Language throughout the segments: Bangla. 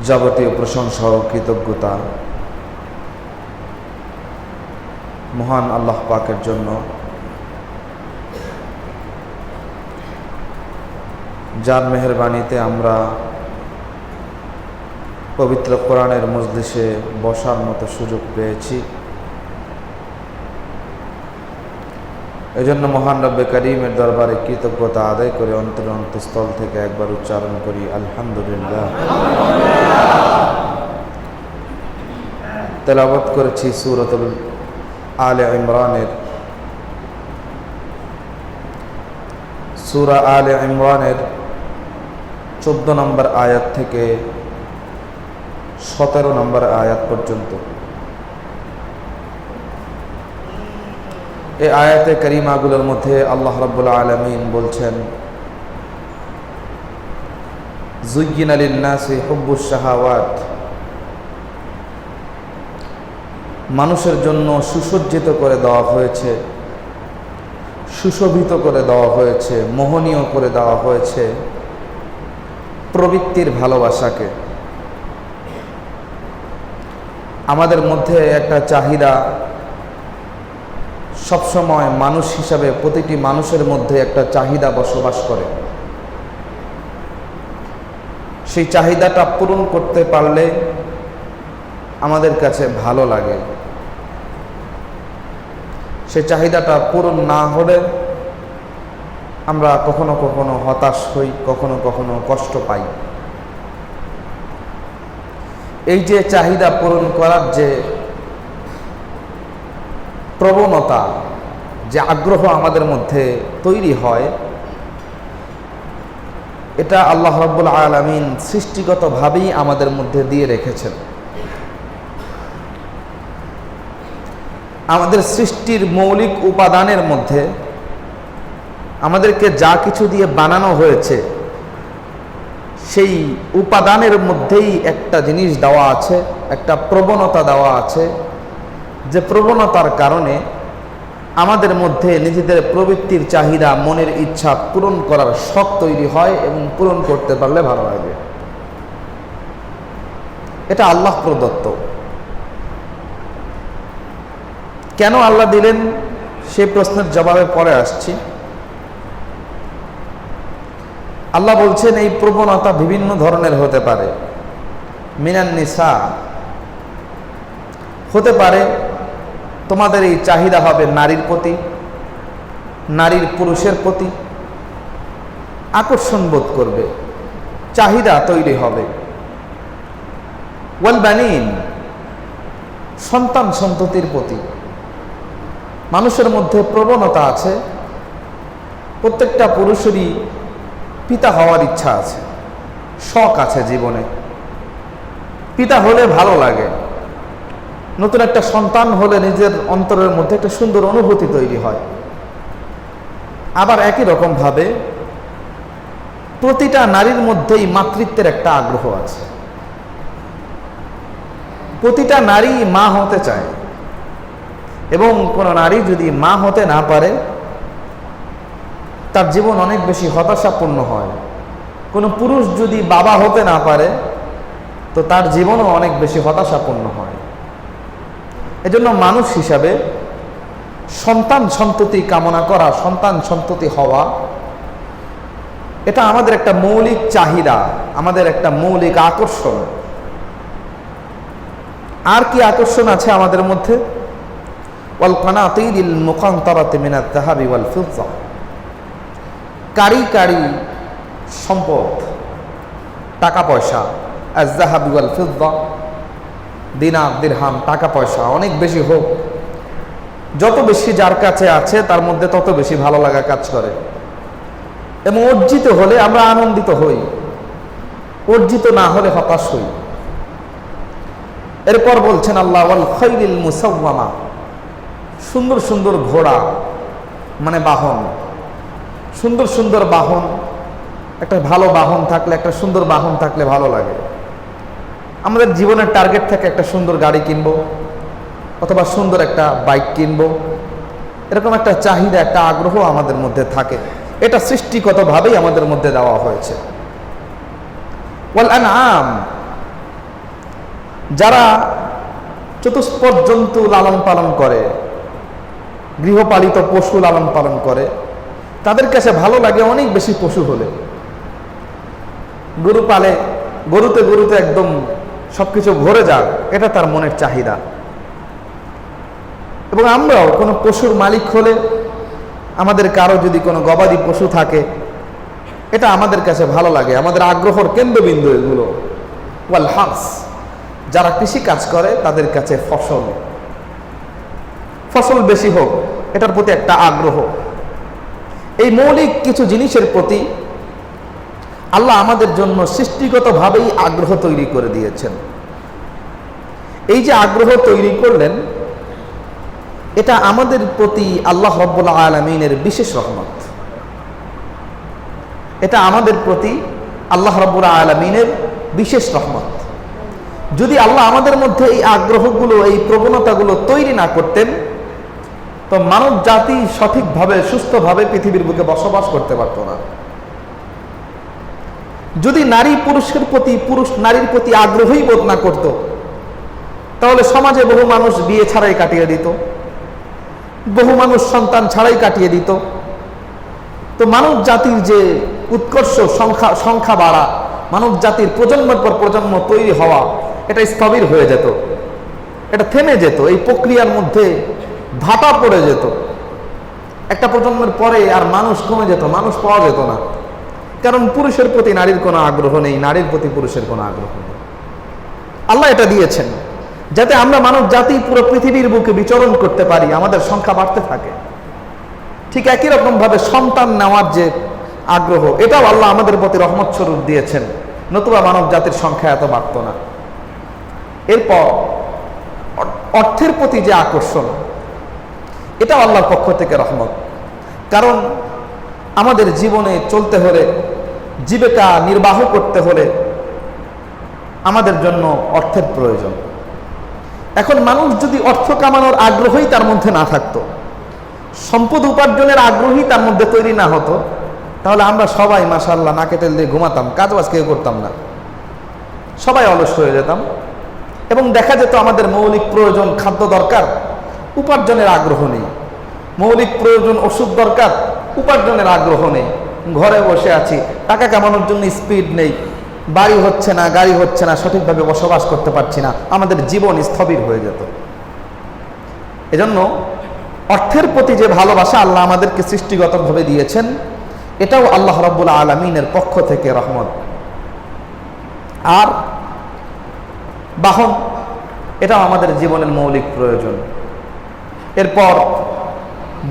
যাবতীয় প্রশংসা ও কৃতজ্ঞতা মহান আল্লাহ পাকের জন্য, যার মেহেরবানিতে আমরা পবিত্র কোরআনের মজলিসে বসার মতো সুযোগ পেয়েছি। এজন্য মহান রব্বে কারীমের দরবারে কৃতজ্ঞতা আদায় করে অন্তঃস্থল থেকে একবার উচ্চারণ করি আলহামদুলিল্লাহ। তেলাওয়াত করেছি সূরাতুল আলে ইমরানের সূরা আলে ইমরানের 14 নম্বর আয়াত থেকে 17 নম্বর আয়াত পর্যন্ত। এই আয়াতে কারিমাগুলোর মধ্যে আল্লাহ রাব্বুল আলামিন বলছেন, যুয়্যিনা লিন-নাসি হুব্বুশ শাহাওয়াত, মানুষের জন্য সুসজ্জিত করে দেওয়া হয়েছে, সুশোভিত করে দেওয়া হয়েছে, মোহনীয় করে দেওয়া হয়েছে প্রবৃত্তির ভালোবাসাকে। আমাদের মধ্যে একটা চাহিদা সবসময় মানুষ হিসাবে প্রতিটি মানুষের মধ্যে একটা চাহিদা বসবাস করে। সেই চাহিদাটা পূরণ করতে পারলে আমাদের কাছে ভালো লাগে, সেই চাহিদাটা পূরণ না হলে আমরা কখনো কখনো হতাশ হই, কখনো কখনো কষ্ট পাই। এই যে চাহিদা পূরণ করার যে প্রবণতা, যে আগ্রহ আমাদের মধ্যে তৈরি হয়, এটা আল্লাহ রাব্বুল আলামিন সৃষ্টিগতভাবেই আমাদের মধ্যে দিয়ে রেখেছেন। আমাদের সৃষ্টির মৌলিক উপাদানের মধ্যে আমাদেরকে যা কিছু দিয়ে বানানো হয়েছে, সেই উপাদানের মধ্যেই একটা জিনিস দেওয়া আছে, একটা প্রবণতা দেওয়া আছে, যে প্রবণতার কারণে আমাদের মধ্যে নিজেদের প্রবৃত্তির চাহিদা, মনের ইচ্ছা পূরণ করার শখ তৈরি হয় এবং পূরণ করতে পারলে ভালো লাগে। এটা আল্লাহ প্রদত্ত। কেন আল্লাহ দিলেন সে প্রশ্নের জবাবে পরে আসছি। আল্লাহ বলছেন এই প্রবণতা বিভিন্ন ধরনের হতে পারে। মিনান নিসা, হতে পারে তোমাদের এই চাহিদা হবে নারীর প্রতি, নারীর পুরুষের প্রতি আকর্ষণ বোধ করবে, চাহিদা তৈরি হবে। ওয়াল বানিন, সন্তান সন্ততির প্রতি মানুষের মধ্যে প্রবণতা আছে। প্রত্যেকটা পুরুষেরই পিতা হওয়ার ইচ্ছা আছে, শখ আছে জীবনে। পিতা হলে ভালো লাগে, নতুন একটা সন্তান হলে নিজের অন্তরের মধ্যে একটা সুন্দর অনুভূতি তৈরি হয়। আবার একই রকম ভাবে প্রতিটা নারীর মধ্যেই মাতৃত্বের একটা আগ্রহ আছে। প্রতিটা নারী মা হতে চায়, এবং কোনো নারী যদি মা হতে না পারে তার জীবন অনেক বেশি হতাশাপূর্ণ হয়। কোনো পুরুষ যদি বাবা হতে না পারে তো তার জীবনও অনেক বেশি হতাশাপূর্ণ হয়। এজন্য মানুষ হিসাবে সন্তান সন্ততি কামনা করা, সন্তান সন্ততি হওয়া, এটা আমাদের একটা মৌলিক চাহিদা, আমাদের একটা মৌলিক আকর্ষণ। আর কি আকর্ষণ আছে আমাদের মধ্যে? ওয়াল কানাতিরিল মুকান্তারাতি মিনাত যাহাবি ওয়াল ফিদ্দা, কারি কারি সম্পদ, টাকা পয়সা। আজ যাহাবি ওয়াল ফিদ্দা, দিনার দিরহাম, টাকা পয়সা অনেক বেশি হোক, যত বেশি যার কাছে আছে তার মধ্যে তত বেশি ভালো লাগা কাজ করে। এবং অর্জিত হলে আমরা আনন্দিত হই, অর্জিত না হলে হতাশ হই। এরপর বলছেন আল্লাহ, ওয়াল খাইলিল মুসাওয়ামা, সুন্দর সুন্দর ঘোড়া মানে বাহন, সুন্দর সুন্দর বাহন। একটা ভালো বাহন থাকলে, একটা সুন্দর বাহন থাকলে ভালো লাগে। আমাদের জীবনের টার্গেট থাকে একটা সুন্দর গাড়ি কিনবো, অথবা সুন্দর একটা বাইক কিনবো। এরকম একটা চাহিদা, একটা আগ্রহ আমাদের মধ্যে থাকে। এটা সৃষ্টিগতভাবেই আমাদের মধ্যে দেওয়া হয়েছে। ওয়াল আনআম, যারা চতুষ্পদ জন্তু লালন পালন করে, গৃহপালিত পশু লালন পালন করে, তাদের কাছে ভালো লাগে অনেক বেশি পশু হলে। গরু পালে, গরুতে গরুতে একদম সবকিছু ভরে যাক, এটা তার মনের চাহিদা। এবং আমরাও কোনো পশুর মালিক হলে, আমাদের কারো যদি কোনো গবাদি পশু থাকে, এটা আমাদের কাছে ভালো লাগে, আমাদের আগ্রহের কেন্দ্রবিন্দু এগুলো। ওয়াল হাস, যারা কৃষি কাজ করে তাদের কাছে ফসল বেশি হোক, এটার প্রতি একটা আগ্রহ। এই মৌলিক কিছু জিনিসের প্রতি আল্লাহ আমাদের জন্য সৃষ্টিগতভাবেই আগ্রহ তৈরি করে দিয়েছেন। এই যে আগ্রহ তৈরি করলেন, এটা আমাদের প্রতি আল্লাহ রাব্বুল আলামিনের বিশেষ রহমত। এটা আমাদের প্রতি আল্লাহ রাব্বুল আলামিনের বিশেষ রহমত। যদি আল্লাহ আমাদের মধ্যে এই আগ্রহগুলো, এই প্রবণতাগুলো তৈরি না করতেন, তো মানব জাতি সঠিকভাবে সুস্থভাবে পৃথিবীর বুকে বসবাস করতে পারত না। যদি নারী পুরুষের প্রতি, পুরুষ নারীর প্রতি আগ্রহই বোধ না করত, তাহলে সমাজে বহু মানুষ বিয়ে ছাড়াই কাটিয়ে দিত, বহু মানুষ সন্তান ছাড়াই কাটিয়ে দিত। তো মানব জাতির যে উৎকর্ষ, সংখ্যা বাড়া, মানব জাতির প্রজন্মের পর প্রজন্ম তৈরি হওয়া, এটা স্থবির হয়ে যেত, এটা থেমে যেত, এই প্রক্রিয়ার মধ্যে ভাটা পড়ে যেত। একটা প্রজন্মের পরে আর মানুষ কমে যেত, মানুষ পাওয়া যেত না। কারণ পুরুষের প্রতি নারীর কোনো আগ্রহ নেই, নারীর প্রতি পুরুষের কোনো আগ্রহ নেই। আল্লাহ এটা দিয়েছেন যাতে আমরা মানব জাতি পুরো পৃথিবীর বুকে বিচরণ করতে পারি, আমাদের সংখ্যা বাড়তে থাকে। ঠিক একই রকম ভাবে সন্তান নেওয়ার যে আগ্রহ, এটাও আল্লাহ আমাদের প্রতি রহমত স্বরূপ দিয়েছেন, নতুবা মানব জাতির সংখ্যা এত বাড়ত না। এরপর অর্থের প্রতি যে আকর্ষণ, এটাও আল্লাহর পক্ষ থেকে রহমত। কারণ আমাদের জীবনে চলতে হলে, জীবিকা নির্বাহ করতে হলে আমাদের জন্য অর্থের প্রয়োজন। এখন মানুষ যদি অর্থ কামানোর আগ্রহই তার মধ্যে না থাকতো, সম্পদ উপার্জনের আগ্রহই তার মধ্যে তৈরি না হতো, তাহলে আমরা সবাই মাশাআল্লাহ নাকে তেল দিয়ে ঘুমাতাম, কাজ বাজ কেউ করতাম না, সবাই অলস হয়ে যেতাম। এবং দেখা যেত আমাদের মৌলিক প্রয়োজন, খাদ্য দরকার, উপার্জনের আগ্রহ নেই। মৌলিক প্রয়োজন, ওষুধ দরকার, উপার্জনের আগ্রহ নেই। ঘরে বসে আছি, টাকা কামানোর জন্য স্পিড নেই, বাড়ি হচ্ছে না, গাড়ি হচ্ছে না, সঠিকভাবে বসবাস করতে পারছি না, আমাদের জীবন স্থবির হয়ে যেত। এজন্য অর্থের প্রতি যে ভালোবাসা আল্লাহ আমাদেরকে সৃষ্টিগতভাবে দিয়েছেন, এটাও আল্লাহ রাব্বুল আলামিনের পক্ষ থেকে রহমত। আর বাহন, এটাও আমাদের জীবনের মৌলিক প্রয়োজন। এরপর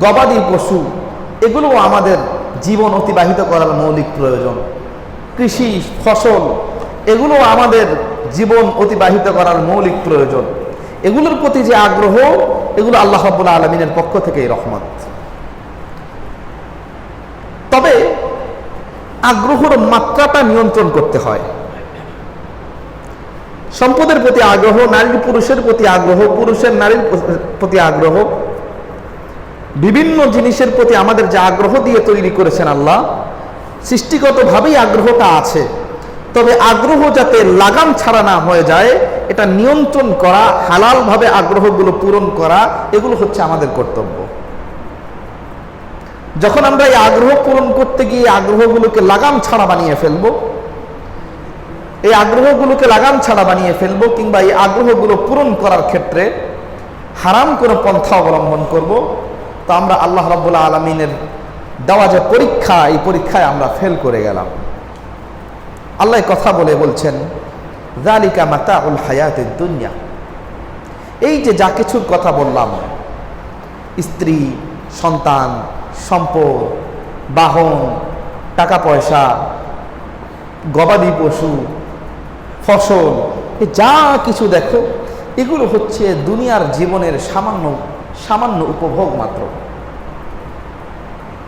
গবাদি পশু, এগুলোও আমাদের জীবন অতিবাহিত করার মৌলিক প্রয়োজন। কৃষি ফসল, এগুলো আমাদের জীবন অতিবাহিত করার মৌলিক প্রয়োজন। এগুলোর প্রতি যে আগ্রহ, এগুলো আল্লাহ রাব্বুল আলামিনের পক্ষ থেকেই রহমত। তবে আগ্রহের মাত্রাটা নিয়ন্ত্রণ করতে হয়। সম্পদের প্রতি আগ্রহ, নারীর পুরুষের প্রতি আগ্রহ, পুরুষের নারীর প্রতি আগ্রহ, বিভিন্ন জিনিসের প্রতি আমাদের যে আগ্রহ দিয়ে তৈরি করেছেন আল্লাহ, সৃষ্টিগতভাবেই আগ্রহটা আছে। তবে আগ্রহ যাতে লাগাম ছাড়া না হয়ে যায়, এটা নিয়ন্ত্রণ করা, হালালভাবে আগ্রহগুলো পূরণ করা, এগুলো হচ্ছে আমাদের কর্তব্য। যখন আমরা এই আগ্রহ পূরণ করতে গিয়ে আগ্রহগুলোকে লাগাম ছাড়া বানিয়ে ফেলবো, এই আগ্রহগুলোকে লাগাম ছাড়া বানিয়ে ফেলবো, কিংবা এই আগ্রহগুলো পূরণ করার ক্ষেত্রে হারাম কোনো পন্থা অবলম্বন করব, তো আমরা আল্লাহ রাব্বুল আলামিনের দেওয়া যে পরীক্ষা, এই পরীক্ষায় আমরা ফেল করে গেলাম। আল্লাহ কথা বলে বলছেন, যালিকা মাতাউল হায়াতিদ দুনিয়া। এই যে যা কিছুর কথা বললাম, স্ত্রী, সন্তান, সম্পদ, বাহন, টাকা পয়সা, গবাদি পশু, ফসল, যা কিছু দেখো, এগুলো হচ্ছে দুনিয়ার জীবনের সামান্য উপভোগ মাত্র।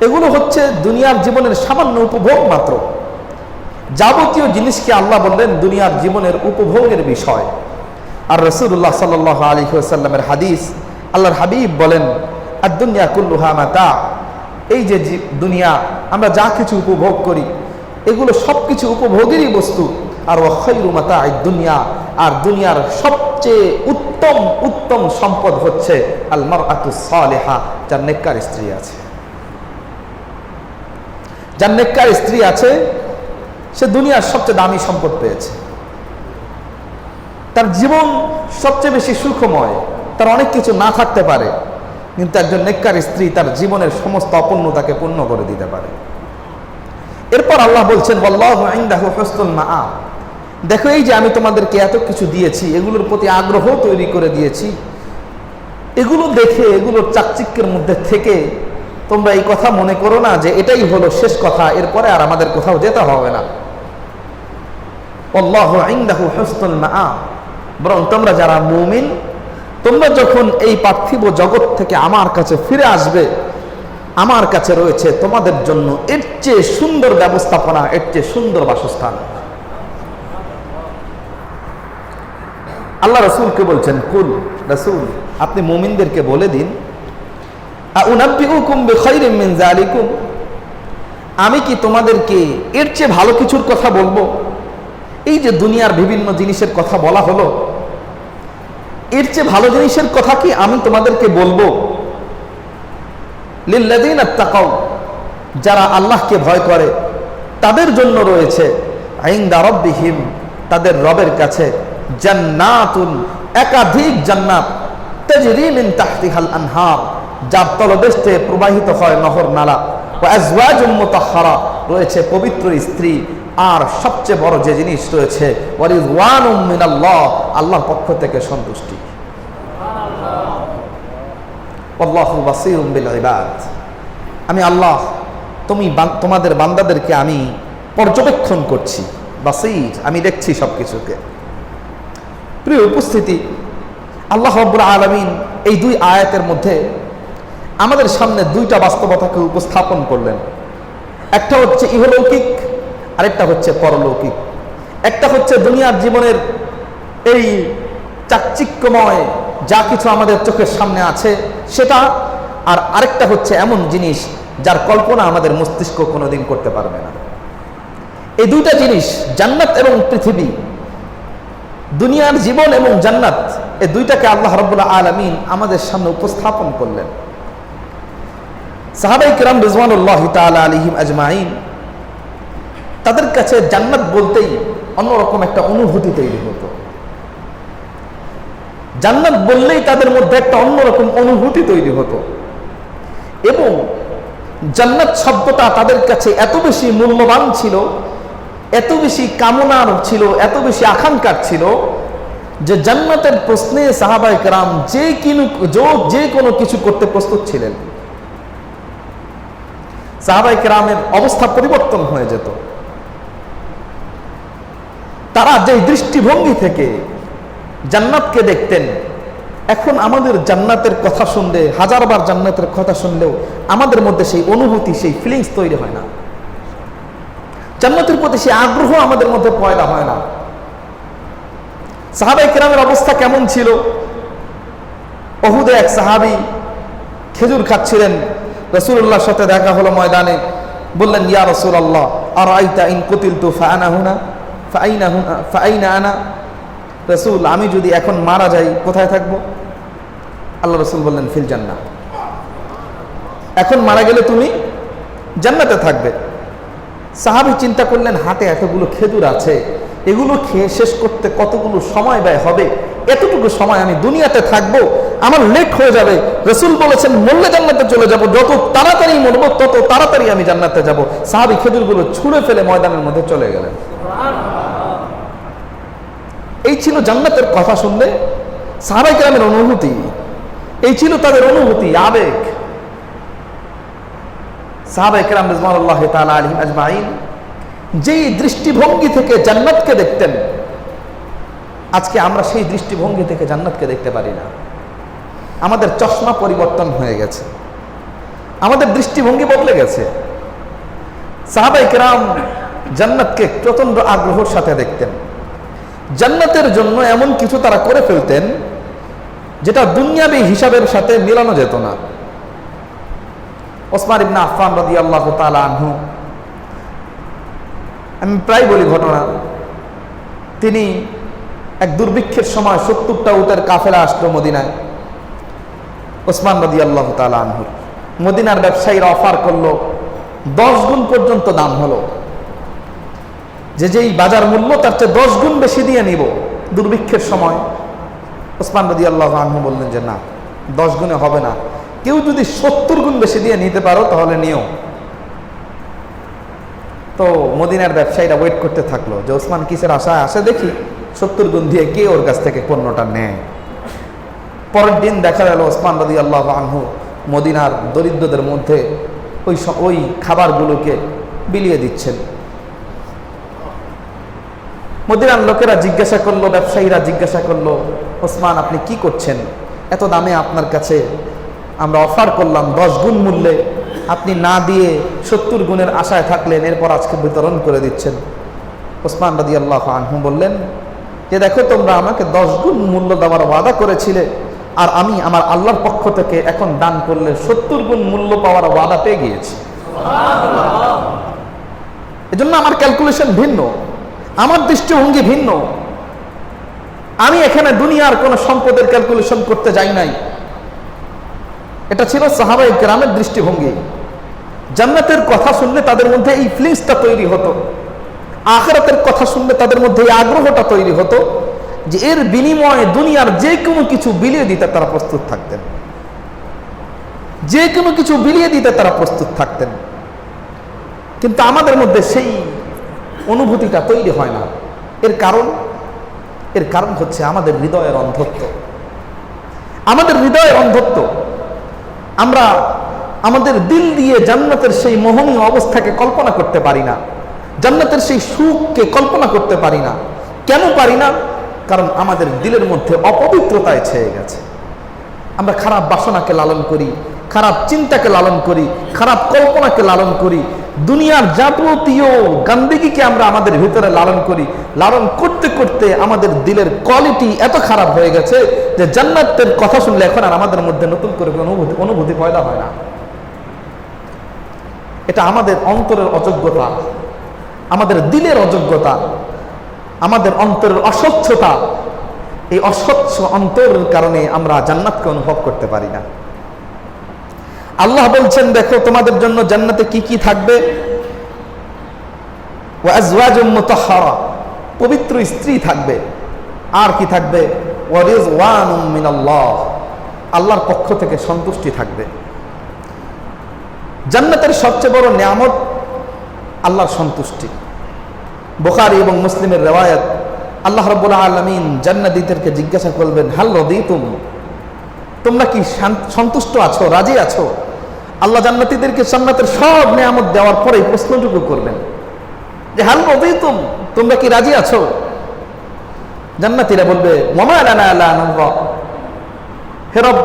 এগুলো হচ্ছে দুনিয়ার জীবনের সামান্য উপভোগ মাত্র। যাবতীয় জিনিসকে আল্লাহ বললেন দুনিয়ার জীবনের উপভোগের বিষয়। আর রাসূলুল্লাহ সাল্লাল্লাহু আলাইহি ওয়াসাল্লামের হাদিস, আল্লাহর হাবিব বলেন, আদ-দুনিয়া কুল্লুহা মাতা। এই যে দুনিয়া, আমরা যা কিছু উপভোগ করি, এগুলো সবকিছু উপভোগেরই বস্তু। আর ওয়া খায়রু মাতা'আদ দুনিয়া, আর দুনিয়ার সবচেয়ে উত্তম উত্তম সম্পদ হচ্ছে আল মারআতুস সালিহা, যার নেককার স্ত্রী আছে। যার নেককার স্ত্রী আছে সে দুনিয়ার সবচেয়ে দামি সম্পদ পেয়েছে। তার জীবন সবচেয়ে বেশি সুখময়। তার অনেক কিছু না থাকতে পারে, কিন্তু একজন নেককার স্ত্রী তার জীবনের সমস্ত অপূর্ণতাকে পূর্ণ করে দিতে পারে। এরপর আল্লাহ বলছেন ওয়াল্লাহু ইনদাহু হুসনুল মাআব, দেখো এই যে আমি তোমাদেরকে এত কিছু দিয়েছি, এগুলোর প্রতি আগ্রহ তৈরি করে দিয়েছি, এগুলো দেখে এগুলোর চাকচিক্যের মধ্যে থেকে তোমরা এই কথা মনে করো না যে এটাই হলো শেষ কথা, এরপরে আর আমাদের কোথাও যেতে হবে না। আল্লাহু ইনদাহু হুসনুল মাআব, বরং তোমরা যারা মুমিন, তোমরা যখন এই পার্থিব জগৎ থেকে আমার কাছে ফিরে আসবে, আমার কাছে রয়েছে তোমাদের জন্য এর চেয়ে সুন্দর ব্যবস্থাপনা, এর চেয়ে সুন্দর বাসস্থান। আল্লাহ রাসূলকে বলছেন, কুল, রাসূল আপনি মুমিনদেরকে বলে দিন, আউনাব্বিউকুম বিখাইরিম মিন যালিকুম, আমি কি তোমাদেরকে এর চেয়ে ভালো কিছুর কথা বলবো? এই যে দুনিয়ার বিভিন্ন জিনিসের কথা বলা হলো, এর চেয়ে ভালো জিনিসের কথা কি আমি তোমাদেরকে বলবো? লিল্লাযীনা তাকাউ, যারা আল্লাহকে ভয় করে তাদের জন্য রয়েছে ইনদা রাব্বিহিম, তাদের রবের কাছে জান্নাতুন, একাধিক জান্নাত, তাজরি মিন তাহতিহাল আনহার, যার তলদেশ থেকে প্রবাহিত হয় নহর নালা, ওয়া আজওয়াজুম মুতাহহারা, রয়েছে পবিত্র স্ত্রী, আর সবচেয়ে বড় যে জিনিস রয়েছে ওয়া রিজওয়ানুম মিনাল্লাহ, আল্লাহর পক্ষ থেকে সন্তুষ্টি। আল্লাহু বাসীরুম বিল ইবাদ, আমি আল্লাহ তোমাদের বান্দাদেরকে আমি পর্যবেক্ষণ করছি। বাসীর, আমি দেখছি সবকিছুকে। প্রিয় উপস্থিতি, আল্লাহ রাব্বুল আলামিন এই দুই আয়াতের মধ্যে আমাদের সামনে দুইটা বাস্তবতাকে উপস্থাপন করলেন। একটা হচ্ছে ইহলৌকিক, আরেকটা হচ্ছে পরলৌকিক। একটা হচ্ছে দুনিয়ার জীবনের এই চাকচিক্যময় যা কিছু আমাদের চোখের সামনে আছে সেটা, আর আরেকটা হচ্ছে এমন জিনিস যার কল্পনা আমাদের মস্তিষ্ক কোনোদিন করতে পারবে না। এই দুইটা জিনিস, জান্নাত এবং পৃথিবী, দুনিয়ার জীবন এবং জান্নাত, এই দুইটাকে আল্লাহ রাব্বুল আলামিন আমাদের সামনে উপস্থাপন করলেন। সাহাবায়ে কিরাম রিজওয়ানুল্লাহি তাআলা আলাইহিম আজমাইন, তাদের কাছে জান্নাত বলতেই অন্যরকম একটা অনুভূতি তৈরি হতো। জান্নাত বললেই তাদের মধ্যে একটা অন্যরকম অনুভূতি তৈরি হতো, এবং জান্নাত শব্দটা তাদের কাছে এত বেশি মূল্যবান ছিল, এত বেশি কামনার ছিল, এত বেশি আকাঙ্ক্ষার ছিল যে জান্নাতের প্রশ্নে সাহাবায়ে কেরাম যে কোনো কিছু করতে প্রস্তুত ছিলেন। সাহাবায়ে কেরামের অবস্থা পরিবর্তন হয়ে যেত। তারা যে দৃষ্টিভঙ্গি থেকে জান্নাতকে দেখতেন, এখন আমাদের জান্নাতের কথা শুনলে, হাজারবার জান্নাতের কথা শুনলেও আমাদের মধ্যে সেই অনুভূতি, সেই ফিলিংস তৈরি হয় না। জান্নাতের প্রতি সেই আগ্রহ আমাদের মধ্যে পয়দা হয় না। সাহাবায়ে কেরামের অবস্থা কেমন ছিল? উহুদে এক সাহাবী খেজুর খাচ্ছিলেন, রাসূলুল্লাহর সাথে দেখা হলো ময়দানে। বললেন, ইয়া রাসূলুল্লাহ, আরাইতা ইন কুতিলতু ফাআনা হুনা ফাআইনা আনা, রাসূল আমি যদি এখন মারা যাই কোথায় থাকবো? আল্লাহ রাসূল বললেন, ফিল জান্নাহ, এখন মারা গেলে তুমি জান্নাতে থাকবে। সাহাবী চিন্তা করলেন, হাতে এতগুলো খেজুর আছে, এগুলো খেয়ে শেষ করতে কতগুলো সময় ব্যয় হবে, এতটুকু সময় আমি দুনিয়াতে থাকবো, আমার লেট হয়ে যাবে। রাসূল বলেছেন, মরলে জান্নাতে চলে যাব, যত তাড়াতাড়ি মরবো তত তাড়াতাড়ি আমি জান্নাতে যাব। সাহাবী খেজুরগুলো ছুঁড়ে ফেলে ময়দানের মধ্যে চলে গেলেন। এই ছিল জান্নাতের কথা শুনলে সাহাবায়ে কেরামের অনুভূতি, এই ছিল তাদের অনুভূতি, আবেগ। সাহাবায়ে কেরাম রিজওয়ানুল্লাহি তাআলা আলাইহিম আজমাইন যেই দৃষ্টিভঙ্গি থেকে জান্নাতকে দেখতেন, আজকে আমরা সেই দৃষ্টিভঙ্গি থেকে জান্নাতকে দেখতে পারি না। আমাদের চশমা পরিবর্তন হয়ে গেছে, আমাদের দৃষ্টিভঙ্গি বদলে গেছে। সাহাবায়ে কেরাম জান্নাতকে প্রচন্ড আগ্রহের সাথে দেখতেন। জান্নাতের জন্য এমন কিছু তারা করে ফেলতেন যেটা দুনিয়াবী হিসাবের সাথে মিলানো যেত না। ওসমান ইবনে আফফান রাদিয়াল্লাহু তাআলা আনহু, আমি প্রায় বলি ঘটনা, তিনি এক দুর্ভিক্ষের সময় 70টা উটের কাফেলা আসলো মদিনায়। ওসমান রাদিয়াল্লাহু তাআলা আনহু, মদিনার ব্যবসায়ীরা অফার করলো 10 গুণ পর্যন্ত দাম হলো, যেই বাজার মূল্য তার চেয়ে 10 গুণ বেশি দিয়ে নিব দুর্ভিক্ষের সময়। ওসমান রাদিয়াল্লাহু আনহু বললেন যে না, 10 গুণে হবে না, কেউ যদি 70 গুণ বেশি দিয়ে নিতে পারো তাহলে নিও। তো মদিনার ব্যবসায়ীরা ওয়েট করতে থাকলো যে ওসমান কিসের আশায় আসে দেখি 70 গুণ দিয়ে কে ওর কাছ থেকে পণ্যটা নেয়। পরের দিন দেখা গেল ওসমান রাদিয়াল্লাহু আনহু মদিনার দরিদ্রদের মধ্যে ওই খাবারগুলোকে বিলিয়ে দিচ্ছেন। মদিনার লোকেরা জিজ্ঞাসা করলো, ব্যবসায়ীরা জিজ্ঞাসা করলো, ওসমান আপনি কি করছেন? এত দামে আপনার কাছে আমরা অফার করলাম 10 গুণ মূল্যে, আপনি না দিয়ে 70 গুণের আশায় থাকলেন, এরপর আজকে বিতরণ করে দিচ্ছেন। ওসমান রাদিয়াল্লাহু আনহু বললেন যে দেখো, তোমরা আমাকে 10 গুণ মূল্য দেওয়ার ওয়াদা করেছিলে, আর আমি আমার আল্লাহর পক্ষ থেকে এখন দান করলে 70 গুণ মূল্য পাওয়ার ওয়াদা পেয়ে গিয়েছি। এজন্য আমার ক্যালকুলেশন ভিন্ন, আমার দৃষ্টিভঙ্গি ভিন্ন। আমি এখানে দুনিয়ার কোন সম্পদের ক্যালকুলেশন করতে যাই নাই। এটা ছিল সাহাবায়ে কেরামের দৃষ্টিভঙ্গি। জান্নাতের কথা শুনলে তাদের মধ্যে এই ফিলিংসটা তৈরি হতো, আখিরাতের কথা শুনলে তাদের মধ্যে এই আগ্রহটা তৈরি হতো যে এর বিনিময়ে দুনিয়ার যে কোনো কিছু বিলিয়ে দিতে তারা প্রস্তুত থাকতেন, যে কোনো কিছু বিলিয়ে দিতে তারা প্রস্তুত থাকতেন। কিন্তু আমাদের মধ্যে সেই অনুভূতিটা তৈরি হয় না। এর কারণ হচ্ছে আমাদের হৃদয়ের অন্ধত্ব। আমাদের হৃদয়ের অন্ধত্ব। আমরা আমাদের দিল দিয়ে জান্নাতের সেই মোহনীয় অবস্থাকে কল্পনা করতে পারি না, জান্নাতের সেই সুখকে কল্পনা করতে পারি না। কেন পারি না? কারণ আমাদের দিলের মধ্যে অপবিত্রতায় ছেয়ে গেছে। আমরা খারাপ বাসনাকে লালন করি, খারাপ চিন্তাকে লালন করি, খারাপ কল্পনাকে লালন করি, দুনিয়ার যাবতীয় গান্দিগিকে আমরা আমাদের ভিতরে লালন করি। লালন করতে করতে আমাদের দিলের কোয়ালিটি এত খারাপ হয়ে গেছে যে জান্নাতের কথা শুনলে এখন আর আমাদের মধ্যে নতুন করে অনুভূতি পয়দা হয় না। এটা আমাদের অন্তরের অযোগ্যতা, আমাদের দিলের অযোগ্যতা, আমাদের অন্তরের অস্বচ্ছতা। এই অস্বচ্ছ অন্তরের কারণে আমরা জান্নাতকে অনুভব করতে পারি না। আল্লাহ বলছেন দেখো তোমাদের জন্য জান্নাতে কি কি থাকবে, ওয়া আজওয়াজুম মুতাহহারা, পবিত্র স্ত্রী থাকবে, আর কি থাকবে, ওয়া রিজওয়ানুম মিনাল্লাহ, আল্লাহর পক্ষ থেকে সন্তুষ্টি থাকবে। জান্নাতের সবচেয়ে বড় নিয়ামত আল্লাহর সন্তুষ্টি। বুখারী এবং মুসলিমের রিওয়ায়াত, আল্লাহ রাব্বুল আলামিন জান্নাতীদেরকে জিজ্ঞাসা করবেন, হাল রাদিতুম, তোমরা কি সন্তুষ্ট আছো, রাজি আছো? আল্লাহ জান্নাতীদেরকে জান্নাতের সব নিয়ামত দেওয়ার পরেই প্রশ্নটুকু করবেন যে হাল রাদিতুম, তোমরা কি রাজি আছো? জান্নাতীরা বলবে, ওয়ামা লানা লা নারদা, হে রব,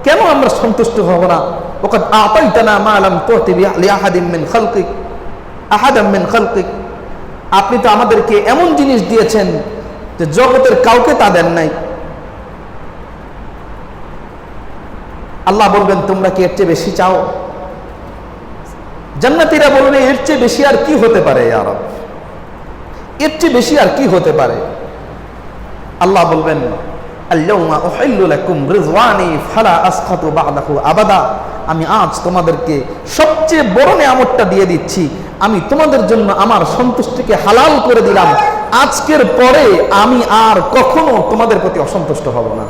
কেন আমরা সন্তুষ্ট হব না? ওয়াকাদ আতাইতানা মা লাম তুতি লিআহাদিন মিন খালকিক, আহাদাম মিন খালকিক, আপনি তো আমাদেরকে এমন জিনিস দিয়েছেন যে জগতের কাউকে তা দেন নাই। আল্লাহ বলবেন, তোমরা কি এর চেয়ে বেশি চাও? জান্নাতীরা বলবে, এর চেয়ে বেশি আর কি হতে পারে ইয়া রব, এর চেয়ে বেশি আর কি হতে পারে? আল্লাহ বলবেন, আল-ইয়াওমা উহিল্লু লাকুম রিজওয়ানি ফালা আসখাতু বা'দাহু আবাদা, আমি আজ তোমাদেরকে সবচেয়ে বড় নিয়ামতটা দিয়ে দিচ্ছি, আমি তোমাদের জন্য আমার সন্তুষ্টিকে হালাল করে দিলাম, আজকের পরে আমি আর কখনো তোমাদের প্রতি অসন্তুষ্ট হব না।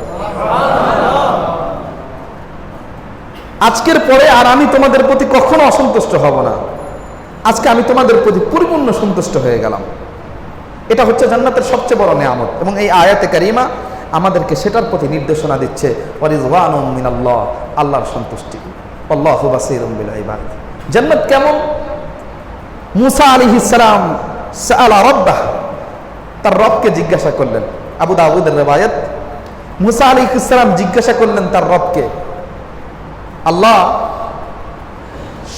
আজকের পরে আর আমি তোমাদের প্রতি কখনো অসন্তুষ্ট হব না, আজকে আমি তোমাদের প্রতি পরিপূর্ণ সন্তুষ্ট হয়ে গেলাম। এটা হচ্ছে জান্নাতের সবচেয়ে বড় নিয়ামত, এবং এই আয়াতে কারিমা আমাদেরকে সেটার প্রতি নির্দেশনা দিচ্ছে, ওয়া রিজওয়ানুম মিনাল্লাহ, আল্লাহর সন্তুষ্টি। আল্লাহু বাসীরুম বিল ইবাদ। জান্নাত কেমন? মুসা আলাইহিস সালাম সাআলা রাব্বাহ, তার রবকে জিজ্ঞাসা করলেন। আবু দাউদের riwayat, মুসা আলাইহিস সালাম জিজ্ঞাসা করলেন তার রবকে, আল্লাহ,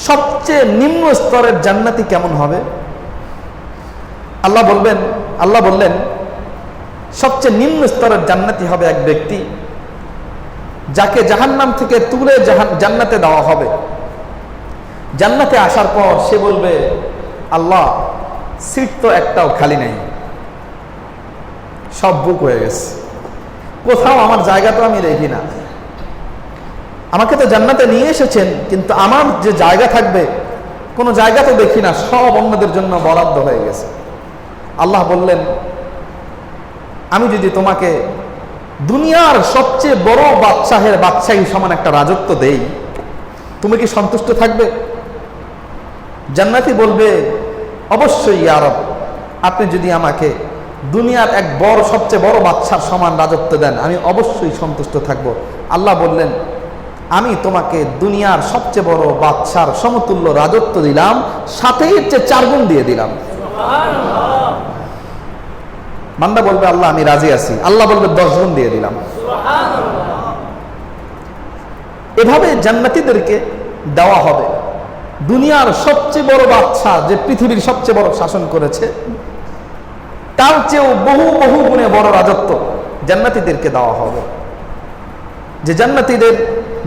সবচেয়ে নিম্ন স্তরের জান্নাতি কেমন হবে? আল্লাহ বললেন, সবচেয়ে নিম্ন স্তরের জান্নাতি হবে এক ব্যক্তি যাকে জাহান্নাম থেকে তুলে জান্নাতে দেওয়া হবে। জান্নাতে আসার পর সে বলবে, আল্লাহ, সিট তো একটাও খালি নেই, সব বুক হয়ে গেছে, কোথাও আমার জায়গা তো আমি দেখি না। আমাকে তো জান্নাতে নিয়ে এসেছেন, কিন্তু আমার যে জায়গা থাকবে কোনো জায়গা তো দেখি না, সব অন্যদের জন্য বরাদ্দ হয়ে গেছে। আল্লাহ বললেন, আমি যদি তোমাকে দুনিয়ার সবচেয়ে বড় বাদশাহের বাদশাহী সমান একটা রাজত্ব দেই, তুমি কি সন্তুষ্ট থাকবে? জান্নাতি বলবে, অবশ্যই ইয়া রব, আপনি যদি আমাকে দুনিয়ার এক বড় সবচেয়ে বড় বাদশার সমান রাজত্ব দেন, আমি অবশ্যই সন্তুষ্ট থাকব। আল্লাহ বললেন, আমি তোমাকে দুনিয়ার সবচেয়ে বড় বাদশার সমতুল্য রাজত্ব দিলাম, সাথে এর চেয়ে 4 গুণ দিয়ে দিলাম। বান্দা বলবে, আল্লাহ আমি রাজি আছি। আল্লাহ বলবে, 10 গুণ দিয়ে দিলাম। এভাবে জান্নাতীদেরকে দেওয়া হবে দুনিয়ার সবচেয়ে বড় বাদশা, যে পৃথিবীর সবচেয়ে বড় শাসন করেছে, তার চেয়েও বহু বহু গুণে বড় রাজত্ব জান্নাতীদেরকে দেওয়া হবে। যে জান্নাতীদের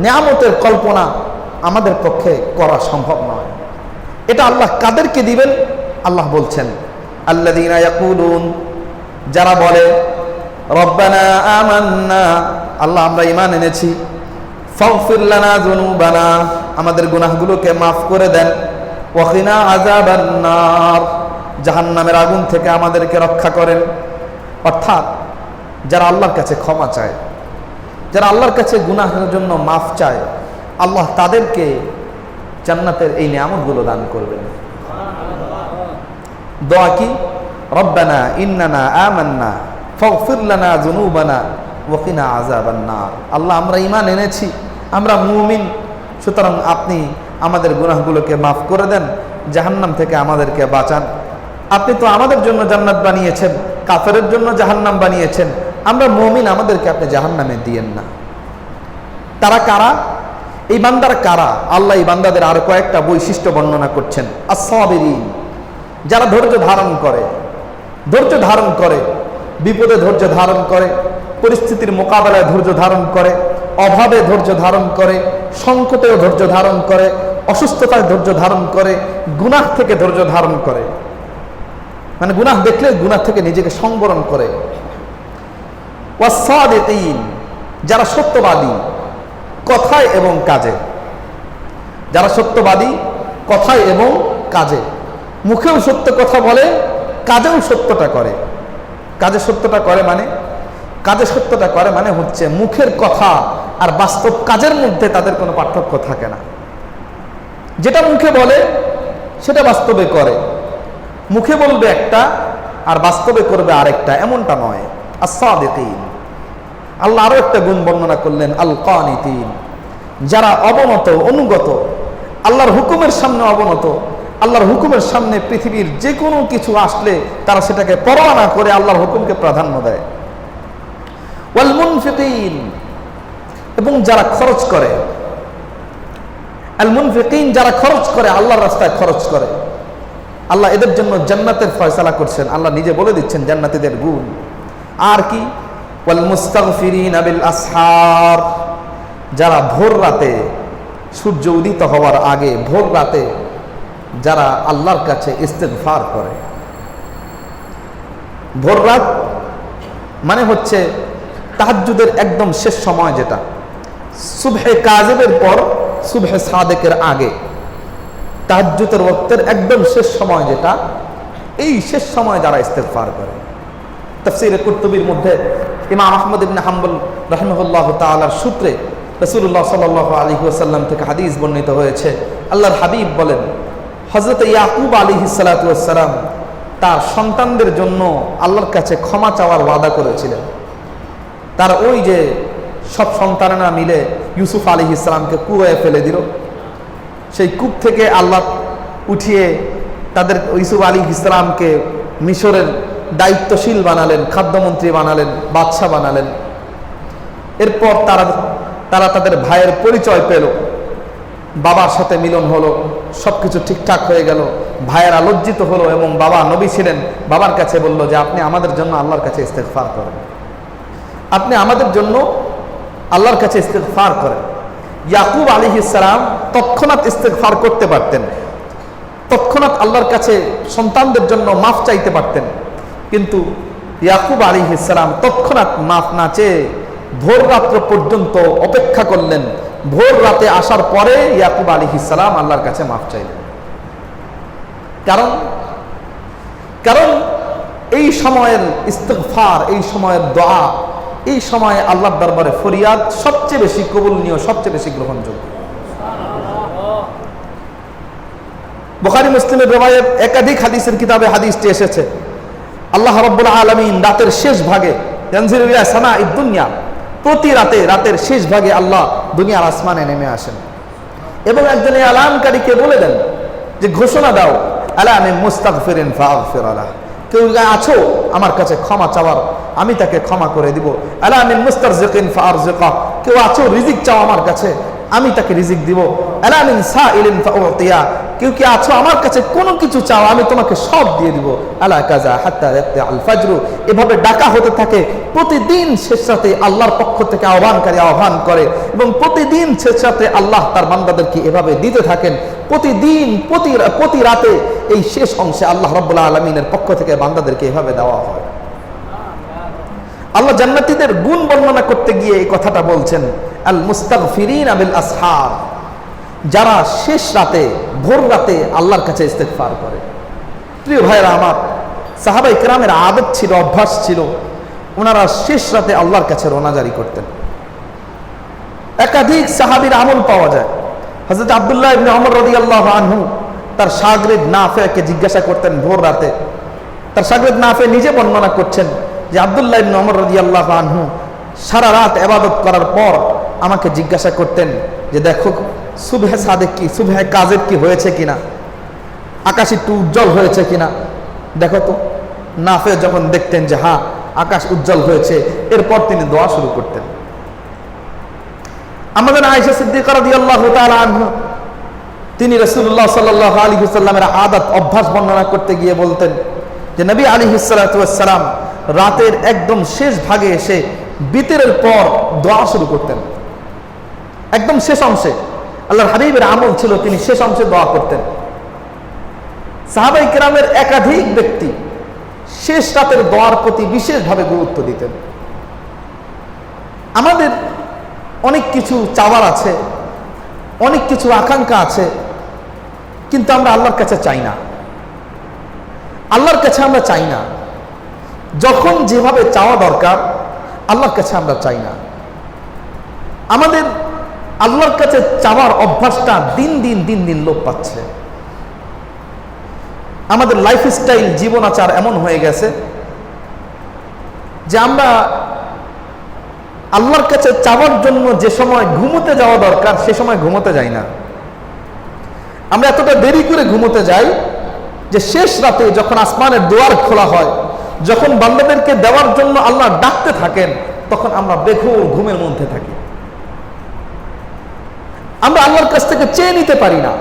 নিয়ামতের কল্পনা আমাদের পক্ষে করা সম্ভব নয়। এটা আল্লাহ কাদেরকে দিবেন? আল্লাহ বলছেন, আল্লাযীনা ইয়াকুলুন, যারা বলে রব্বানা আমান্না, আল্লাহ আমরা ঈমান এনেছি, ফাগফির লানা যুনুবানা, আমাদের গুনাহগুলোকে মাফ করে দেন, ওয়া কিনা আযাবান নার, জাহান্নামের আগুন থেকে আমাদেরকে রক্ষা করেন। অর্থাৎ যারা আল্লাহর কাছে ক্ষমা চায়, যারা আল্লাহর কাছে গুনাহের জন্য মাফ চায়, আল্লাহ তাদেরকে জান্নাতের এই নিয়ামতগুলো দান করবেন। দোয়া কি? রব্বানা ইন্নানা আমান্না ফাগফির লানা যুনুবানা ওয়া কিনা আযাবান নার। আল্লাহ আমরা ঈমান এনেছি, আমরা মুমিন, সুতরাং আপনি আমাদের গুনাহগুলোকে মাফ করে দেন, জাহান্নাম থেকে আমাদেরকে বাঁচান। আপনি তো আমাদের জন্য জান্নাত বানিয়েছেন, কাফেরের জন্য জাহান্নাম বানিয়েছেন, আমরা মুমিন, আমাদেরকে আপনি জাহান্নামে দিয়েন না। তারা কারা? এই বান্দারা কারা? আল্লাহ এই বান্দাদের আরো কয়েকটা বৈশিষ্ট্য বর্ণনা করছেন। আস-সাবিরিন, যারা ধৈর্য ধারণ করে, ধৈর্য ধারণ করে, বিপদে ধৈর্য ধারণ করে, পরিস্থিতির মোকাবেলায় ধৈর্য ধারণ করে, অভাবে ধৈর্য ধারণ করে, সংকটেও ধৈর্য ধারণ করে, অসুস্থতায় ধৈর্য ধারণ করে, গুনাহ থেকে ধৈর্য ধারণ করে, মানে গুনাহ দেখলে গুনাহ থেকে নিজেকে সংবরণ করে। ওয়াস-সাদিকিন, যারা সত্যবাদী কথায় এবং কাজে, যারা সত্যবাদী কথায় এবং কাজে, মুখেও সত্য কথা বলে, কাজেও সত্যটা করে। কাজে সত্যটা করে মানে, কাজে সত্যটা করে মানে হচ্ছে মুখের কথা আর বাস্তব কাজের মধ্যে তাদের কোনো পার্থক্য থাকে না। যেটা মুখে বলে সেটা বাস্তবে করে, মুখে বলবে একটা আর বাস্তবে করবে আরেকটা, এমনটা নয়। আস-সাদিকিন। আল্লাহ আরো একটা গুণ বর্ণনা করলেন, আল কানিতিন, যারা অবনত, অনুগত, আল্লাহর হুকুমের সামনে অবনত, আল্লাহর হুকুমের সামনে পৃথিবীর যে কোনো কিছু আসলে তারা সেটাকে পরোয়া না করে আল্লাহর হুকুমকে প্রাধান্য দেয়। ওয়াল মুনফিকিন, এবং যারা খরচ করে, আল মুনফিকিন, যারা খরচ করে, আল্লাহর রাস্তায় খরচ করে। আল্লাহ এদের জন্য জান্নাতের ফয়সালা করছেন, আল্লাহ নিজে বলে দিচ্ছেন জান্নাতীদের গুণ। আর কি? ওয়াল মুস্তাগফিরিনা বিল আসহার, যারা ভোর রাতে, সূর্য উদিত হওয়ার আগে ভোর রাতে যারা আল্লাহর কাছে ইস্তেগফার করে। ভোর রাত মানে হচ্ছে তাহাজ্জুদের একদম শেষ সময়, যেটা সুবহে কাযিবের পর সুবহে সাদেকের আগে, তাহাজ্জুদের ওয়াক্তের একদম শেষ সময় যেটা, এই শেষ সময় যারা ইস্তেগফার করে। তাফসীরে কুরতুবীর মধ্যে ইমাম আহমদ ইবনে হাম্বল রাহিমাহুল্লাহু তাআলার সূত্রে রাসূলুল্লাহ সাল্লাল্লাহু আলাইহি ওয়াসাল্লাম থেকে হাদিস বর্ণিত হয়েছে। আল্লাহর হাবিব বলেন, হযরত ইয়াকুব আলাইহিস সালাতু ওয়াস সালাম তার সন্তানদের জন্য আল্লাহর কাছে ক্ষমা চাওয়ার ওয়াদা করেছিলেন। তার ওই যে সব সন্তানেরা মিলে ইউসুফ আলাইহিস সালামকে কুয়ায় ফেলে দিল, সেই কূপ থেকে আল্লাহ উঠিয়ে তাদের ইউসুফ আলাইহিস সালামকে মিশরের দায়িত্বশীল বানালেন, খাদ্যমন্ত্রী বানালেন, বাদশা বানালেন। এরপর তারা তাদের ভাইয়ের পরিচয় পেল, বাবার সাথে মিলন হলো, সবকিছু ঠিকঠাক হয়ে গেল, ভাইয়েরা লজ্জিত হলো এবং বাবা নবী ছিলেন, বাবার কাছে বলল যে আপনি আমাদের জন্য আল্লাহর কাছে ইস্তেগফার করেন, আপনি আমাদের জন্য আল্লাহর কাছে ইস্তেগফার করেন। ইয়াকুব আলাইহিস সালাম তৎক্ষণাৎ ইস্তেগফার করতে পারতেন, তৎক্ষণাৎ আল্লাহর কাছে সন্তানদের জন্য মাফ চাইতে পারতেন, কিন্তু ইয়াকুব আলাইহিস সালাম তৎক্ষণাৎ মাফ না চেয়ে ভোর রাত্র পর্যন্ত অপেক্ষা করলেন। ভোর রাতে আসার পরে ইয়াকুব আলাইহিস সালাম আল্লাহর কাছে মাফ চাইলেন। কারণ এই সময়ের ইস্তিগফার, এই সময়ের দোয়া, এই সময়ে আল্লাহর দরবারে ফরিয়াদ সবচেয়ে বেশি কবুলনীয়, সবচেয়ে বেশি গ্রহণযোগ্য। বুখারী মুসলিমের রওয়ায়াত একাধিক হাদিসের কিতাবে হাদিসটি এসেছে, আল্লাহ রাব্বুল আলামিন রাতের শেষ ভাগে ইয়ানজিলু ইলা সামাঈদ দুনিয়া, প্রতি রাতের শেষ ভাগে আল্লাহ দুনিয়ার আসমানে নেমে আসেন এবং একজন এলানকারীকে বলে দেন যে ঘোষণা দাও, আলা আমি মুস্তাগফিরিন ফাগফির আলাহ, কেউ আছো আমার কাছে ক্ষমা চাওয়ার, আমি তাকে ক্ষমা করে দিব। আলা আমি মুস্তারজিকিন ফারজিকা, কেউ আছো রিজিক চাও আমার কাছে, আমি তাকে রিজিক দিব। আলা মিন সাইলিন ফাউতিয়া, কেউ কি আছো আমার কাছে কোনো কিছু চাও, আমি তোমাকে সব দিয়ে দিব। আলা কাজা হাত্তা ইয়াতলা আল ফাজর, এভাবে ডাকা হতে থাকে। প্রতিদিন শেষ রাতে আল্লাহর পক্ষ থেকে আহ্বানকারী আহ্বান করে এবং প্রতিদিন শেষ রাতে আল্লাহ তার বান্দাদেরকে এভাবে দিতে থাকেন। প্রতিদিন প্রতি রাতে এই শেষ অংশে আল্লাহ রাব্বুল আলামিনের পক্ষ থেকে বান্দাদেরকে এভাবে দেওয়া হয়। আল্লাহ জান্নাতীদের গুণ বর্ণনা করতে গিয়ে এই কথাটা বলছেন, আল মুস্তাগফিরিনা বিল আসহার, যারা শেষ রাতে ভোর রাতে আল্লাহর কাছে ইস্তেগফার করে। প্রিয় ভাইরা আমার, সাহাবায়ে কেরামের আদত ছিল, অভ্যাস ছিল, ওনারা শেষ রাতে আল্লাহর কাছে রোনাজারি করতেন। একাধিক সাহাবীর আমল পাওয়া যায়। হযরত আব্দুল্লাহ ইবনে ওমর রাদিয়াল্লাহু আনহু তার শাগরিদ নাফেকে জিজ্ঞাসা করতেন ভোর রাতে। তার শাগরিদ নাফে নিজে বর্ণনা করছেন যে আব্দুল্লাহ ইবনে ওমর রাদিয়াল্লাহু আনহু সারা রাত ইবাদত করার পর আমাকে জিজ্ঞাসা করতেন যে দেখো সুবহে সাদেক কি, সুবহে কাযিব কি হয়েছে কিনা, আকাশ একটু উজ্জ্বল হয়েছে কিনা দেখো তো। নাফে যখন দেখতেন যে হ্যাঁ আকাশ উজ্জ্বল হয়েছে, এরপর তিনি দোয়া শুরু করতেন। আমাদের আয়েশা সিদ্দিকা রাদিয়াল্লাহু তাআলা আনহা, তিনি রাসূলুল্লাহ সাল্লাল্লাহু আলাইহি ওয়াসাল্লামের আদত অভ্যাস বর্ণনা করতে গিয়ে বলতেন যে নবী আলাইহিস সালাতু ওয়াস সালাম রাতের একদম শেষ ভাগে এসে বিতরের পর দোয়া শুরু করতেন। একদম শেষ অংশে আল্লাহর হাবিবের আমল ছিল তিনি শেষ অংশে দোয়া করতেন। সাহাবায়ে কেরামের একাধিক ব্যক্তি শেষ রাতের দোয়ার প্রতি বিশেষভাবে গুরুত্ব দিতেন। আমাদের অনেক কিছু চাওয়ার আছে, অনেক কিছু আকাঙ্ক্ষা আছে, কিন্তু আমরা আল্লাহর কাছে চাই না। আল্লাহর কাছে আমরা চাই না, যখন যেভাবে চাওয়া দরকার আল্লাহর কাছে আমরা চাই না। আমাদের আল্লাহর কাছে চাওয়ার অভ্যাসটা দিন দিন লোপ পাচ্ছে। আমাদের লাইফস্টাইল, জীবন আচার এমন হয়ে গেছে যে আমরা আল্লাহর কাছে চাওয়ার জন্য যে সময় ঘুমোতে যাওয়া দরকার সে সময় ঘুমোতে যাই না। আমরা এতটা দেরি করে ঘুমোতে যাই যে শেষ রাতে যখন আসমানের দুয়ার খোলা হয়, যখন বান্দাদেরকে দেওয়ার জন্য আল্লাহ ডাকতে থাকেন, তখন আমরা বেঘোর ঘুমের মধ্যে থাকি। আমরা আল্লাহর কাছ থেকে চেয়ে নিতে পারি না।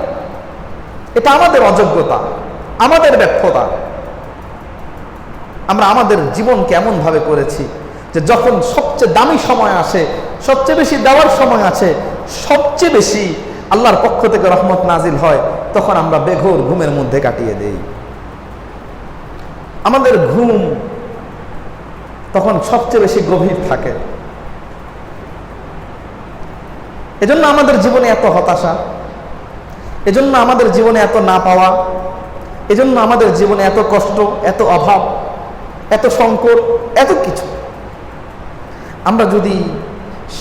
এটা আমাদের অযোগ্যতা, আমাদের ব্যর্থতা। আমরা আমাদের জীবনকে এমন ভাবে করেছি যে যখন সবচেয়ে দামি সময় আসে, সবচেয়ে বেশি দেওয়ার সময় আছে, সবচেয়ে বেশি আল্লাহর পক্ষ থেকে রহমত নাজিল হয়, তখন আমরা বেঘোর ঘুমের মধ্যে কাটিয়ে দেই। আমাদের ঘুম তখন সবচেয়ে বেশি গভীর থাকে। এজন্য আমাদের জীবনে এত হতাশা, এজন্য আমাদের জীবনে এত না পাওয়া, এজন্য আমাদের জীবনে এত কষ্ট, এত অভাব, এত সংকট, এত কিছু। আমরা যদি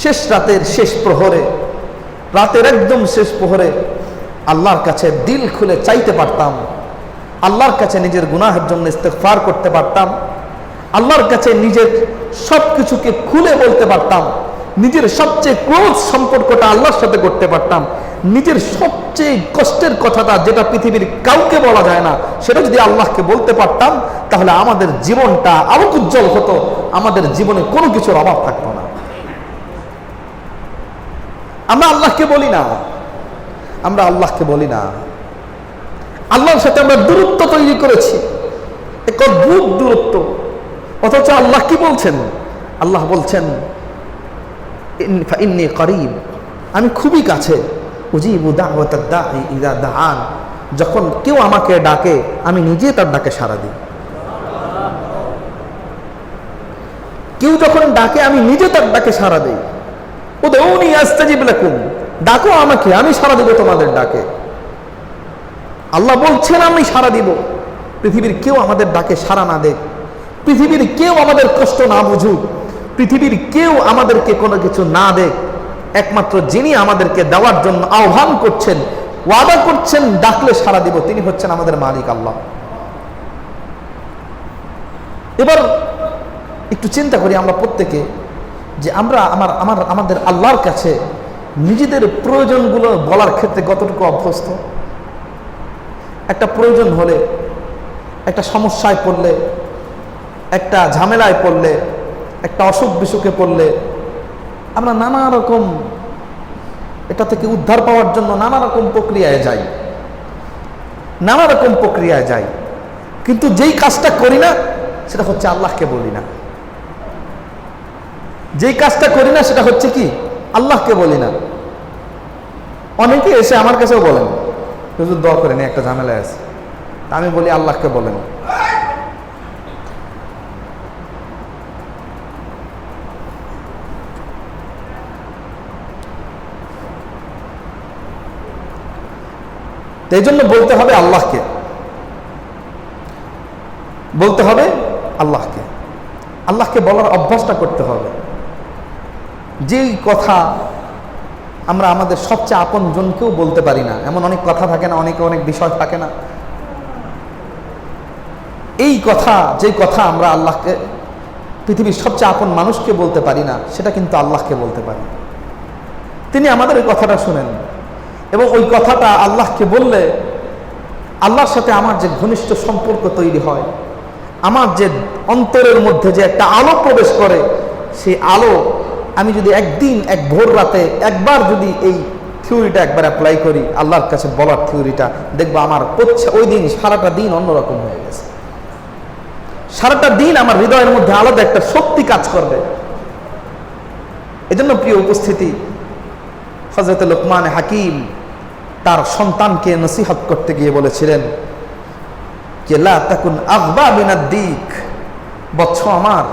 শেষ রাতের শেষ প্রহরে, রাতের একদম শেষ প্রহরে আল্লাহর কাছে দিল খুলে চাইতে পারতাম, আল্লাহর কাছে নিজের গুনাহের জন্য ইস্তেগফার করতে পারতাম, আল্লাহর কাছে নিজের সব কিছুকে খুলে বলতে পারতাম, নিজের সবচেয়ে ক্লোজ সম্পর্কটা আল্লাহর সাথে করতে পারতাম, নিজের সবচেয়ে কষ্টের কথাটা যেটা পৃথিবীর কাউকে বলা যায় না সেটা যদি আল্লাহকে বলতে পারতাম, তাহলে আমাদের জীবনটা আরো উজ্জ্বল হতো, আমাদের জীবনে কোনো কিছুর অভাব থাকতো না। আমরা আল্লাহকে বলি না, আমরা আল্লাহকে বলি না। আল্লাহর সাথে আমরা দূরত্ব তৈরি করেছি, এক অদ্ভুত দূরত্ব। অথচ আল্লাহ কি বলছেন? আল্লাহ বলছেন ইন্নী করিব, আমি খুবই কাছে। উজিবু দাওয়াতাদ দাঈ ইযা দাআন, যখন কেউ আমাকে ডাকে আমি নিজে তার ডাকে সাড়া দিই। কেউ যখন ডাকে আমি নিজে তার ডাকে সাড়া দেই। উদউনি আস্তাজিব লাকুম, ডাকো আমাকে, আমি সাড়া দেব তোমাদের ডাকে। আল্লাহ বলছেন আমি সাড়া দিব। পৃথিবীর কেউ আমাদের ডাকে সাড়া না দেখ, পৃথিবীর কেউ আমাদের কষ্ট না বুঝুক, পৃথিবীর কেউ আমাদেরকে কোনো কিছু না দেখ, একমাত্র যিনি আমাদেরকে দেওয়ার জন্য আহ্বান করছেন, ওয়াদা করছেন ডাকলে সাড়া দিব, তিনি হচ্ছেন আমাদের মালিক আল্লাহ। এবার একটু চিন্তা করি আমরা প্রত্যেকে, যে আমরা আমাদের আল্লাহর কাছে নিজেদের প্রয়োজনগুলো বলার ক্ষেত্রে কতটুকু অভ্যস্ত। একটা প্রয়োজন হলে, একটা সমস্যায় পড়লে, একটা ঝামেলায় পড়লে, একটা অসুখ বিসুখে পড়লে আমরা নানা রকম এটা থেকে উদ্ধার পাওয়ার জন্য নানা রকম প্রক্রিয়ায় যাই, কিন্তু যেই কাজটা করি না সেটা হচ্ছে আল্লাহকে বলি না। যেই কাজটা করি না সেটা হচ্ছে কি, আল্লাহকে বলি না। অনেকে এসে আমার কাছেও বলেন, হুজুর দোয়া করেন, একটা ঝামেলায় আছে। আমি বলি আল্লাহকে বলেন। এই জন্য বলতে হবে আল্লাহকে, আল্লাহকে বলার অভ্যাসটা করতে হবে। যেই কথা আমরা আমাদের সবচেয়ে আপন জনকেও বলতে পারি না, এমন অনেক কথা থাকে না, অনেক বিষয় থাকে না। যেই কথা আমরা আল্লাহকে, পৃথিবীর সবচেয়ে আপন মানুষকে বলতে পারি না, সেটা কিন্তু আল্লাহকে বলতে পারি। তিনি আমাদের ওই কথাটা শুনেন, এবং ওই কথাটা আল্লাহকে বললে আল্লাহর সাথে আমার যে ঘনিষ্ঠ সম্পর্ক তৈরি হয়, আমার যে অন্তরের মধ্যে যে একটা আলো প্রবেশ করে, সেই আলো আমি যদি একদিন এক ভোর রাতে একবার যদি এই থিওরিটা একবার অ্যাপ্লাই করি, আল্লাহর কাছে বলার থিওরিটা, দেখবো আমার ওই দিন সারাটা দিন অন্যরকম হয়ে গেছে। সারাটা দিন আমার হৃদয়ের মধ্যে আলাদা একটা শক্তি কাজ করবে। এজন্য প্রিয় উপস্থিতি, হযরত লোকমান হাকিম তার সন্তানকে নসিহত করতে গিয়ে বলেছিলেন যে লা তাকুন আগবা মিনাদ দিক, বৎস আমার,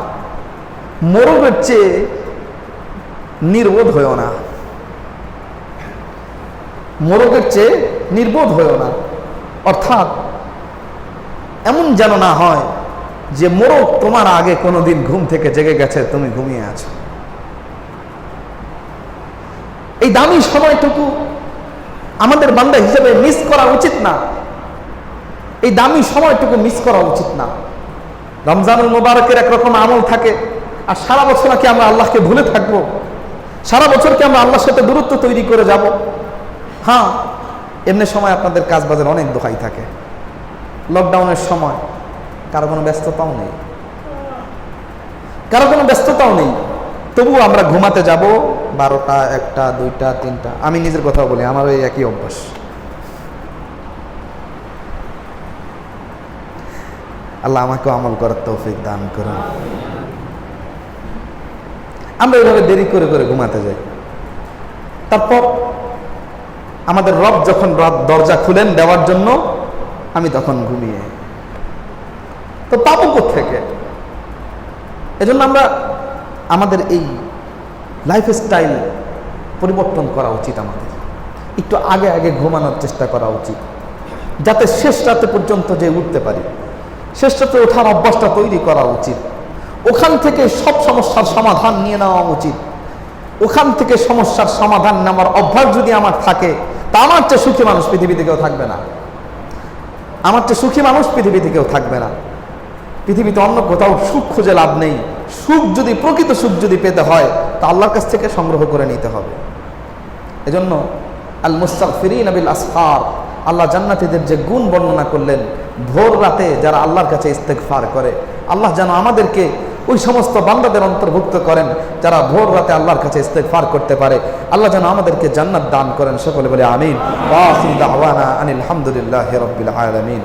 মোরগের চেয়ে নির্বোধ হয়েও না, মোরগের চেয়ে নির্বোধ হয়েও না। অর্থাৎ এমন যেন না হয় যে মোরগ তোমার আগে কোনোদিন ঘুম থেকে জেগে গেছে, তুমি ঘুমিয়ে আছো। এই দামি সময়টুকু আমাদের বান্দা হিসেবে মিস করা উচিত না, এই দামি সময়টুকু মিস করা উচিত না। রমজানুল মুবারকের একরকম আমল থাকে, আর সারা বছর কি আমরা আল্লাহকে ভুলে থাকবো? সারা বছর কি আমরা আল্লাহর সাথে দূরত্ব তৈরি করে যাব? হ্যাঁ, এমনি সময় আপনাদের কাজ বাজার অনেক দোহাই থাকে। লকডাউনের সময় কারো কোনো ব্যস্ততাও নেই, তবুও আমরা ঘুমাতে যাব 12টা, 1টা, 2টা, 3টা। আমি নিজের কথা বলি, আমার ওই একই অভ্যাস। আল্লাহ আমাকে আমল করার তৌফিক দান করুন। আমরা এইভাবে দেরি করে ঘুমাতে যাই, তারপর আমাদের রব যখন দরজা খুলেন দেওয়ার জন্য, আমি তখন ঘুমিয়ে। তো পাবো কোত্থেকে? এজন্য আমরা আমাদের এই লাইফস্টাইল পরিবর্তন করা উচিত। আমাদের একটু আগে ঘুমানোর চেষ্টা করা উচিত, যাতে শেষ রাতে পর্যন্ত যে উঠতে পারি। শেষ রাতে ওঠার অভ্যাসটা তৈরি করা উচিত। ওখান থেকে সব সমস্যার সমাধান নিয়ে নেওয়া উচিত। ওখান থেকে সমস্যার সমাধান নেওয়ার অভ্যাস যদি আমার থাকে, তা আমার চেয়ে সুখী মানুষ পৃথিবীতে কেউ থাকবে না। পৃথিবীতে অন্য কোথাও সুখ খুঁজে লাভ নেই। প্রকৃত সুখ যদি পেতে হয়, তা আল্লাহর কাছ থেকে সংগ্রহ করে নিতে হবে। এজন্য আল মুস্তাগফিরিন বিল আসহার, আল্লাহ জান্নাতীদের যে গুণ বর্ণনা করলেন, ভোর রাতে যারা আল্লাহর কাছে ইস্তেগফার করে, আল্লাহ যেন আমাদেরকে ওই সমস্ত বান্দাদের অন্তর্ভুক্ত করেন যারা ভোর রাতে আল্লাহর কাছে ইস্তেগফার করতে পারে। আল্লাহ যেন আমাদেরকে জান্নাত দান করেন। সকলে বলে আমিন। ওয়া আখিরু দাওয়ানা আনিল হামদুলিল্লাহি রাব্বিল আলামিন।